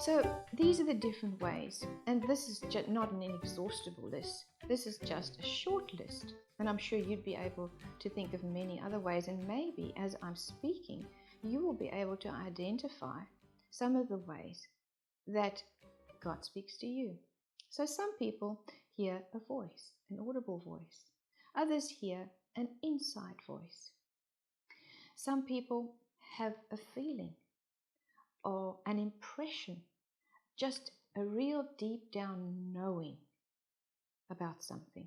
So these are the different ways, and this is just not an inexhaustible list. This is just a short list, and I'm sure you'd be able to think of many other ways, and maybe as I'm speaking, you will be able to identify some of the ways that God speaks to you. So some people hear a voice, an audible voice. Others hear an inside voice. Some people have a feeling or an impression, just a real deep down knowing about something.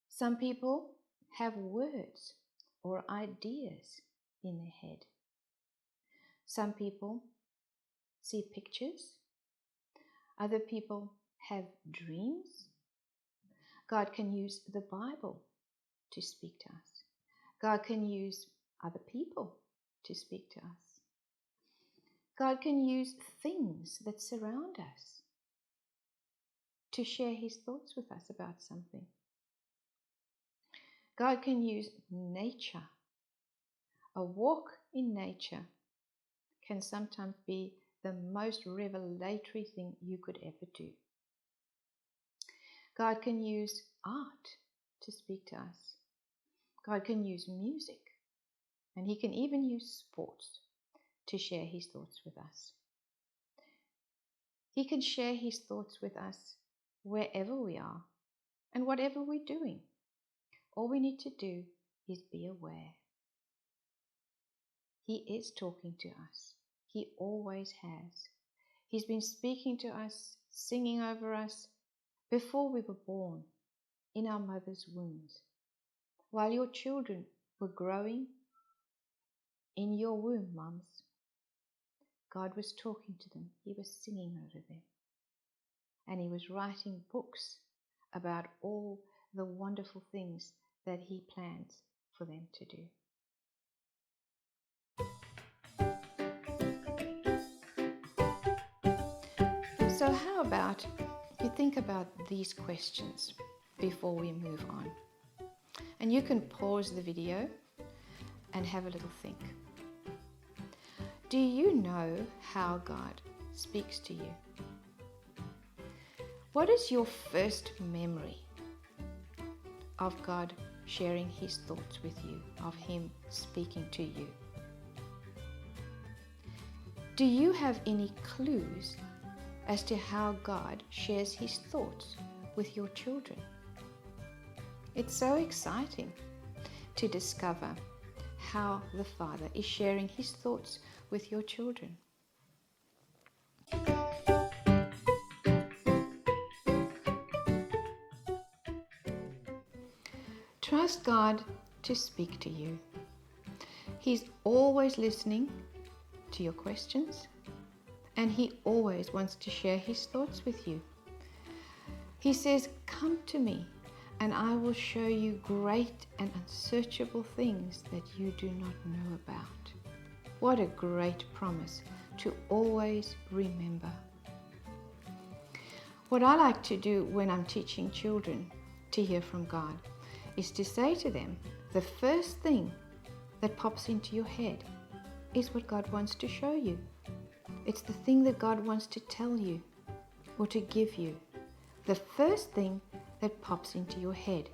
Some people have words or ideas in their head. Some people see pictures. Other people have dreams. God can use the Bible to speak to us. God can use other people to speak to us. God can use things that surround us to share His thoughts with us about something. God can use nature. A walk in nature can sometimes be the most revelatory thing you could ever do. God can use art to speak to us. God can use music, and He can even use sports to share His thoughts with us. He can share His thoughts with us wherever we are and whatever we're doing. All we need to do is be aware. He is talking to us. He always has. He's been speaking to us, singing over us before we were born in our mother's wombs. While your children were growing in your womb, mums, God was talking to them. He was singing over them. And He was writing books about all the wonderful things that He plans for them to do. So how about you think about these questions before we move on? And you can pause the video and have a little think. Do you know how God speaks to you? What is your first memory of God sharing His thoughts with you, of Him speaking to you? Do you have any clues as to how God shares His thoughts with your children? It's so exciting to discover how the Father is sharing His thoughts with your children. Trust God to speak to you. He's always listening to your questions, and He always wants to share His thoughts with you. He says, "Come to me, and I will show you great and unsearchable things that you do not know about." What a great promise to always remember. What I like to do when I'm teaching children to hear from God is to say to them, the first thing that pops into your head is what God wants to show you. It's the thing that God wants to tell you or to give you. The first thing that pops into your head.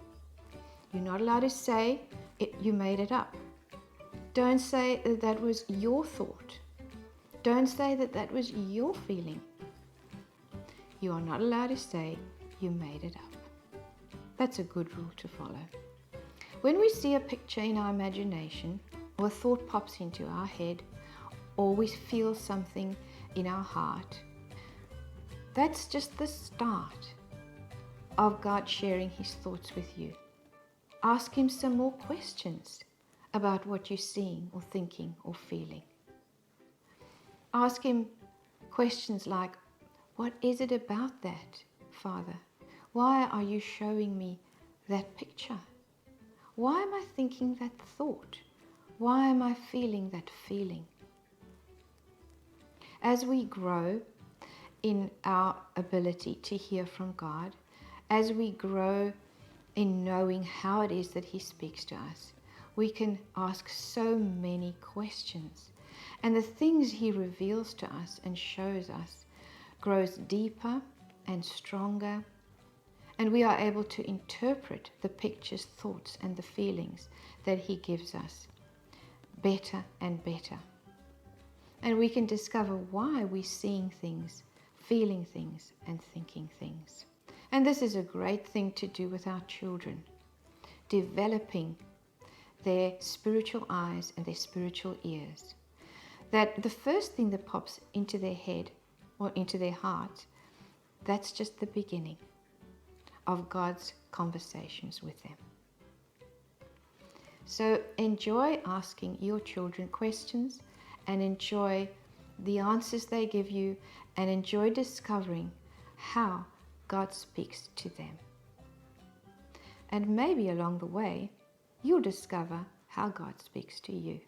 You're not allowed to say you made it up. Don't say that was your thought. Don't say that was your feeling. You are not allowed to say you made it up. That's a good rule to follow. When we see a picture in our imagination, or a thought pops into our head, or we feel something in our heart, that's just the start of God sharing His thoughts with you. Ask Him some more questions about what you're seeing or thinking or feeling. Ask Him questions like, what is it about that, Father? Why are you showing me that picture? Why am I thinking that thought? Why am I feeling that feeling? As we grow in our ability to hear from God, as we grow in knowing how it is that He speaks to us, we can ask so many questions. And the things He reveals to us and shows us grows deeper and stronger, and we are able to interpret the pictures, thoughts, and the feelings that He gives us better and better. And we can discover why we're seeing things, feeling things, and thinking things. And this is a great thing to do with our children, developing their spiritual eyes and their spiritual ears. That the first thing that pops into their head or into their heart, that's just the beginning of God's conversations with them. So enjoy asking your children questions and enjoy the answers they give you, and enjoy discovering how God speaks to them. And maybe along the way, you'll discover how God speaks to you.